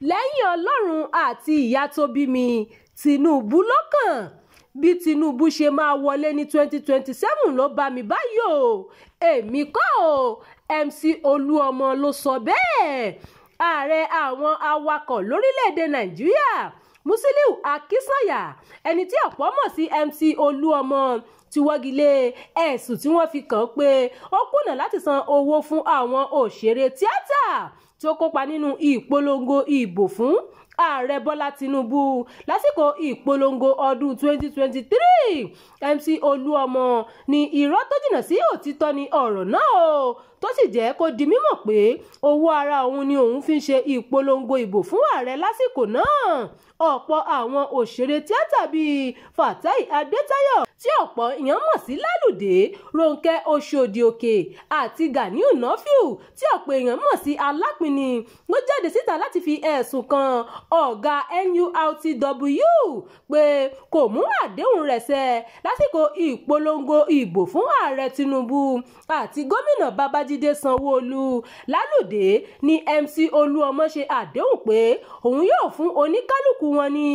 lẹ́yìn Ọlọ́run àti ìyá tó bí mi Tinubu ló kàn bí Tinubu ṣe máa wọlé ní 2027 ló bá mi báyìí o èmi kọ́ o MC Olúọmọ ló sọ bẹ́ẹ̀. Ààrẹ àwọn awakọ̀ lórílẹ̀‐èdè Nàìjíríà Musiliu Akínsànyà ẹni tí ọ̀pọ̀ mọ̀ sí MC Olúọmọ ti wọ́gi lé ẹ̀sùn tí wọ́n fi kàn pé ó kùnà láti san owó fún àwọn òṣèré tíátà tí ó kópa nínú ìpolongo ìbò fún ààrẹ Bọ́lá Tinubu lásìkò ìpolongo ọdún 2023. MC Olúọmọ ní irọ́ tó jìnnà sí òtítọ́ ni ọ̀rọ̀ náà o tó sì jẹ́ kó di mímọ̀ pé owó ara òun ni òun fi ń ṣe ìpolongo ìbò fún ààrẹ lásìkò náà. Ọ̀pọ̀ àwọn òṣèré tíátà bíi Fatai Adétáyọ̀ tí ọ̀pọ̀ èèyàn mọ̀ sí Lálùdé, Rónkẹ́ Oṣòdì Òkè àti Ganiu Nọ́fíù tí ọ̀pọ̀ èèyàn mọ̀ sí Alápinni ló jáde síta láti fi ẹ̀sùn kan ọ̀gá NURTW pé kò mú àdéhùn rẹ̀ ṣẹ lásìkò ìpolongo ìbò fún ààrẹ Tinubu àti gómìnà Babájídé Sanwó-Olú. Lálùdé ní MC Olúọmọ ṣe àdéhùn pé òun yóò fún oníkálùkù wọn ní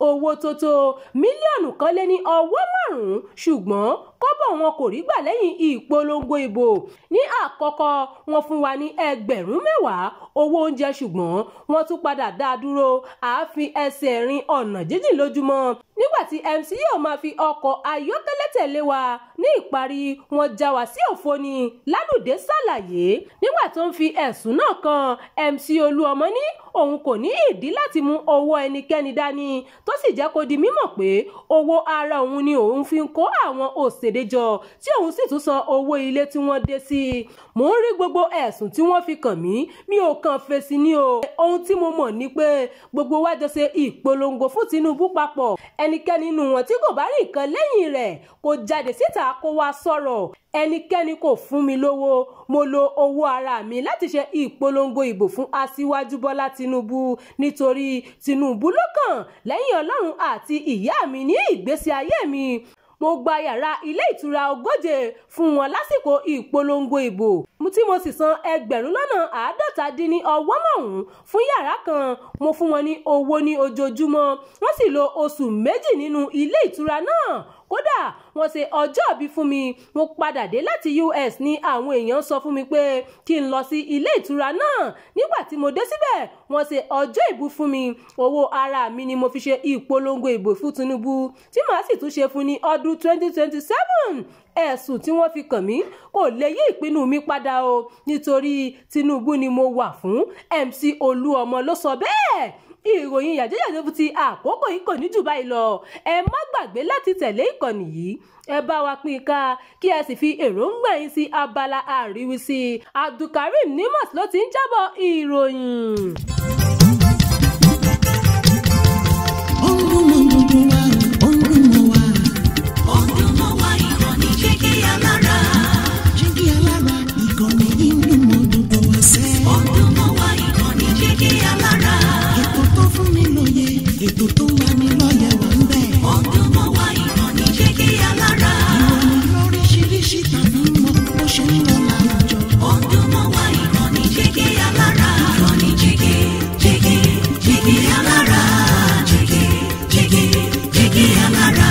owó tó tó mílíọ̀nù kan lé ní ọwọ́ márùn-ún ṣùgbọ́n kọ́bọ̀ wọn kò rí gbà lẹ́yìn ìpolongo ìbò. Ní àkọ́kọ́ wọ́n fún wa ní ẹgbẹ̀rún 10 owó oúnjẹ ṣùgbọ́n wọ́n tún padà dá a dúró àáfi ẹsẹ̀ rin ọ̀nà jíjìn lójúmọ́ nígbà tí MC yóò máa fi ọkọ̀ ayọ́kẹ́lẹ́ tẹ̀lé wa ní ìparí wọn já wa sí òfo ni Lálùdé ṣàlàyé nígbà tó ń fi ẹ̀sùn náà kan MC Olúọmọ ní òun kò ní ìdí láti mú owó ẹnikẹ́ni dání tó sì jẹ́ kó di mímọ̀ pé owó ara òun ni òun fi ń kó àwọn òṣèré jọ tí òun sì tún san owó ilé tí wọ́n dé sí. Mò ń rí gbogbo ẹ̀sùn tí wọ́n fi kàn mí mi ò kàn fèsì ní o ohun tí mo mọ̀ ni pé gbogbo wa jọ ṣe ìpolongo fún Tinubu papọ̀ ẹnikẹ́ni nínú wọn tí kò bá rí nǹkan lẹ́yìn rẹ̀ kó jáde síta kó wá sọ̀rọ̀. Ẹnikẹ́ni kò fún mi lówó mo lo owó ara mi láti ṣe ìpolongo ìbò fún aṣíwájú Bọ́lá Tinubu nítorí Tinubu ló kàn lẹ́yìn Ọlọ́run àti ìyá mi ní ìgbésí ayé mi. Mo gba yàrá ilé ìtura 40 fún wọn lásìkò ìpolongo ìbò tí mo sì san 50,50 fún yàrá kan. Mo fún wọn ní owó ní ojoojúmọ́ wọ́n sì lo oṣù 2 nínú ilé ìtura náà. Kódà wọ́n ṣe ọjọ́ ìbí fún mi. Mo padà dé láti US ní àwọn èèyàn sọ fún mi pé kí n lọ sí ilé ìtura náà. Nígbà tí mo dé síbẹ̀ wọ́n ṣe ọjọ́ ìbí fún mi. Owó ara mi ni mo fi ṣe ìpolongo ìbò fún Tinubu tí màá sì tún ṣe fún ní ọdún 2027. Ẹ̀sùn tí wọ́n fi kàn mí kò lè yí ìpinnu mi padà o nítorí Tinubu ni mo wà fún. MC Olúọmọ ló sọ bẹ́ẹ̀. Ìròyìn yàjóyàjó fún ti àkókò yìí kò ní jù báyìí lọ. Ẹ má gbàgbé láti tẹ̀lé ìkànnì yìí. Ẹ bá wa pín ká kí ẹ sì fi èròǹgbà yín sí abala àríwísí. Abdulkareem Nimas ló ti ń jábọ̀ ìròyìn. Ètò tó wà ní lọ́yẹ̀ wà ń bẹ̀. Ọdún mọ́ wa ìkànnì Jígí Alára. Ìròyìn lóríṣiríṣi tàbí mọ bó ṣe ń lọ láwùjọ. Ọdún mọ́ wa ìkànnì Jígí Alára. Ìkànnì Jígí Alára. Jígí Alára. Jígí Alára.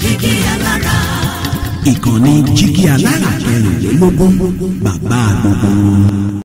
Jígí Alára. Ìkànnì Jígí Alára 24 bàbá gbogbo.